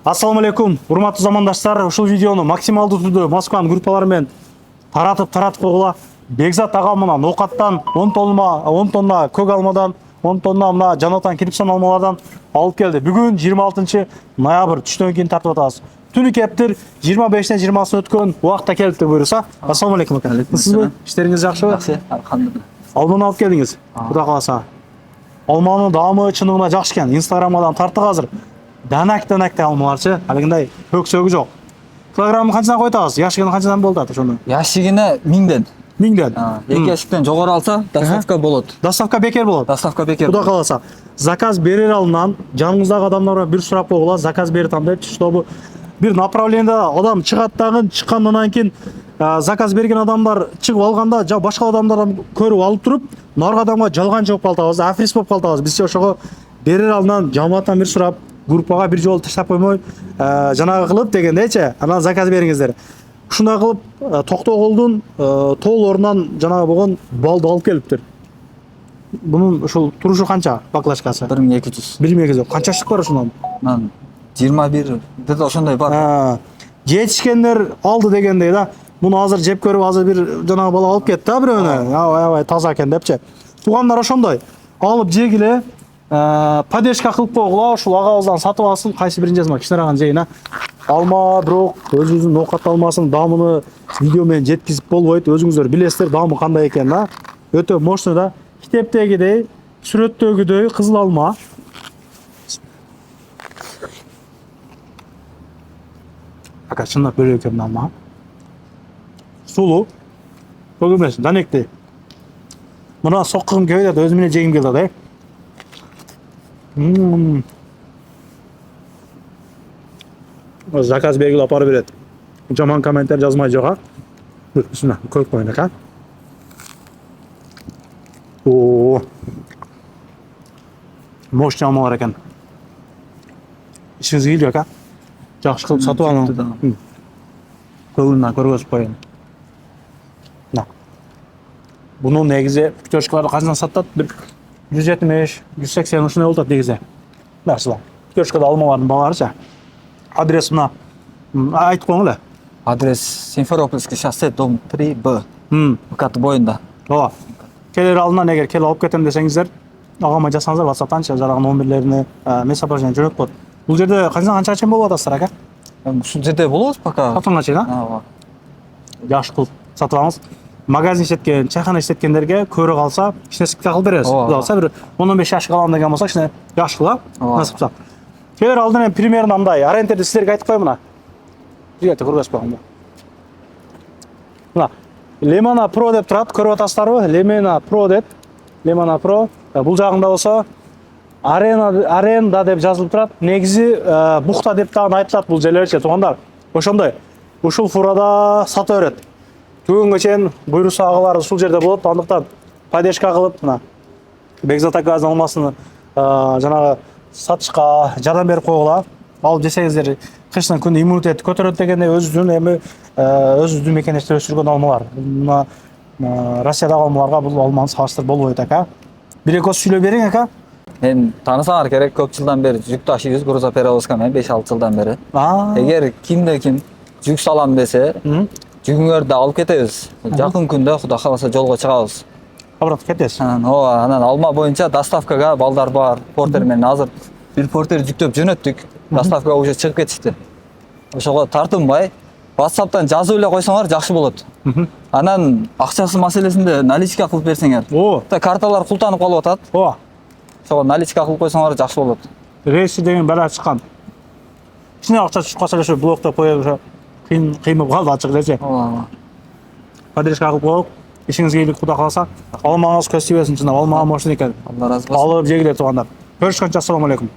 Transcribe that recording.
Ассаламу алейкум, урматтуу замандаштар. Ушул видеону максималдуу түрдө Москванын группалары менен таратып койгула. Бекзат ага менен оокаттан 10 тонна көк алмадан, 10 тонна мына жанатан кирпичтен алмалардан алып келди. Бүгүн 26 ноябрь түштөн кийин тартып атабыз. Түнү кептир 25-тен 20-сына өткөн убакта келипти буюрса. Ассаламу алейкум ака. Сизби? Иштериңиз жакшыбы? Жакшы, алхамдулилlah. Алманы алып келдиңиз. Кудай кааласа. Алманын даамы чыныгына жакшы экен. Инстаграмдан тарттык азыр. Данак алмаларчы, алгындай көксөгү жок. Килограммын канчадан койтабыз? Яшыгын канчадан болду ата ошону? Яшигине 1000ден. 1000ден. Эки яшиктен жогору алса, доставка болот. Доставка бекер болот. Доставка бекер. Кудай кааласа. Заказ берер алдынан жаныңыздагы адамдарга бир сурап койгула, заказ берет андай, чтобы бир направлениеде адам чыгат дагы, чыккандан кийин заказ берген адамдар чыгып алганда, жа башка адамдардан көрүп алып туруп, нарга адамга жалган жооп калтабыз, африс болуп калтабыз. Биз ошого берер алдынан жамааттан бир сурап, группага бир жолу таштап коймой, жанагы кылып дегендейчи, анан заказ бериңиздер. Ушундай кылып Токтогулдун тоолорунан жанагы болгон балды алып келиптир. Бунун ушул турушу канча баклажкасы? 1200. 1200. Канча штук бар ушундан? 21 деп ошондой бар. Жетишкендер алды дегендей да. Муну азыр жеп көрүп, азыр бир жанагы бала алып кетти да бирөөнү. Аябай таза экен депчи. Туугандар ошондой. Алып жегиле, поддержка кылып койгула, ушул агабыздан сатып алсын, кайсы бирин жазма, кичинераган жейин. Алма, бирок өзүңүздүн оокат алмасын даамын видео менен жеткизип болбойт. Өзүңүздөр билесиздер даамы кандай экенин, да. Өтө мощный да. Китептегидей, сүрөттөгүдөй кызыл алма. Ака чындап бөлө экен алма. Сулуу. Көк эмес, данектей. Мына соккугум келет, өзүм менен жегим келет, Заказ бергиле апарып берет. Жаман комментарий жазмай жок, а. Бисмилла, көрүп коюн ака. Мощный алмалар экен. Ишиңизге келип ака. Жакшы кылып сатып алың. Көңүлүнөн көргөзүп коюн. Буну негизи пятерочкаларды качан сатат? 170, 180 ушундай болот негизи. Максимум. Пятерочкада алмалардын бааларыча. Адрес мына. Айтып коюң эле. Адрес Симферопольский шоссе, дом 3Б. МКАД боюнда. Ооба. Келер алдынан эгер келип алып кетем десеңиздер, агама жазсаңыздар WhatsApp'тан жараган номерлерине мессапаждан жөнөтүп коет. Бул жерде канчадан чейин болуп атасыздар ака? Ушул жерде болобуз пока. Качанга чейин, а? Ооба. Жакшы кылып сатып алыңыз. Магазин иштеткен, чайхана иштеткендерге көрө калса, кичине скидка кылып беребиз. Кудай калса бир 10-15 жашка алам деген болсо, кичине жакшы кылып, насыпса. Келер алдынан примерно мындай арентерди силерге айтып коем мына. Жигете көргөзүп коюң. Мына Lemana Pro деп турат, көрүп атасыздарбы? Lemana Pro деп. Lemana Pro. Бул жагында болсо аренда деп жазылып турат. Негизи бухта деп дагы айтылат бул жерлерчи, туугандар. Ошондой. Ушул фурада сата берет. Бүгүнгө чейин буйруса агалар ушул жерде болот, андыктан поддержка кылып, мына Бекзат агаздын алмасын жанагы сатышка жардам берип койгула. Алып жесеңиздер, кыштын күндө иммунитет көтөрөт дегенде өзүбүздүн мекенеште өсүргөн алмалар. Мына Россиядагы алмаларга бул алманы салыштырып болбойт ака. Бир экөөсү сүйлөп бериң ака. Мен таанысаңар керек, көп жылдан бери жүк ташыйбыз, грузоперевозка менен 5-6 жылдан бери. Эгер кимде ким жүк салам десе, жүгүңөрдү алып кетебиз. Жакын күндө Кудай кааласа жолго чыгабыз. Обратно кетесиз. Анан алма боюнча доставкага балдар бар, портер менен азыр бир портер жүктөп жөнөттүк. Доставкага уже чыгып кетишти. Ошого тартынбай, WhatsApp'тан жазып эле койсоңор жакшы болот. Анан акчасы маселесинде наличка кылып берсеңер. Карталар култанып калып атат. Ошого наличка кылып койсоңор жакшы болот. Рейси деген бала чыккан. Кичине акча түшүп калса ошо блоктоп коюп ошо кыймып калды ачык элечи. Поддержка кылып коюп, ишиңизге ийгилик Кудай кааласа. Алмаңыз көз тибесин, чындап алмага мошун экен. Алла разы болсун. Алып жегиле туугандар. Көрүшкөнчө ассаламу алейкум.